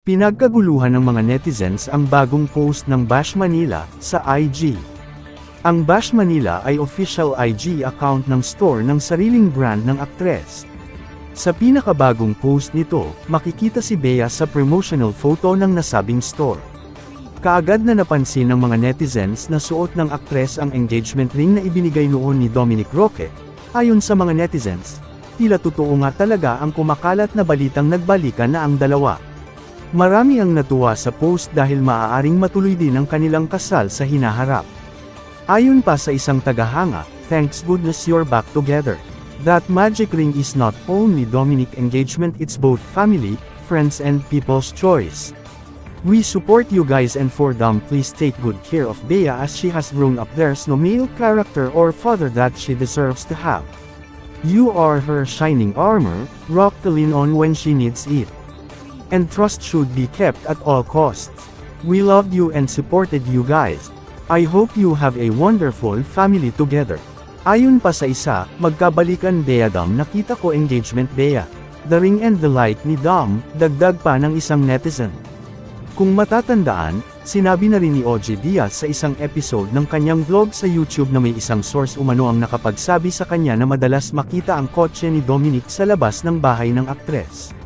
Pinagkaguluhan ng mga netizens ang bagong post ng Bash Manila sa IG. Ang Bash Manila ay official IG account ng store ng sariling brand ng aktres. Sa pinakabagong post nito, makikita si Bea sa promotional photo ng nasabing store. Kaagad na napansin ng mga netizens na suot ng aktres ang engagement ring na ibinigay noon ni Dominic Roque. Ayon sa mga netizens, tila totoo nga talaga ang kumakalat na balitang nagbalikan na ang dalawa. Marami ang natuwa sa post dahil maaaring matuloy din ang kanilang kasal sa hinaharap. Ayon pa sa isang tagahanga, "Thanks goodness you're back together. That magic ring is not only Dominic engagement, it's both family, friends and people's choice. We support you guys, and for Dom, please take good care of Bea as she has grown up. There's no male character or father that she deserves to have. You are her shining armor, rock to lean on when she needs it. And trust should be kept at all costs. We loved you and supported you guys. I hope you have a wonderful family together." Ayon pa sa isa, "Magkabalikan Bea Dom, nakita ko engagement Bea. The ring and the light ni Dom," dagdag pa ng isang netizen. Kung matatandaan, sinabi na rin ni OG Diaz sa isang episode ng kanyang vlog sa YouTube na may isang source umano ang nakapagsabi sa kanya na madalas makita ang kotse ni Dominic sa labas ng bahay ng aktres.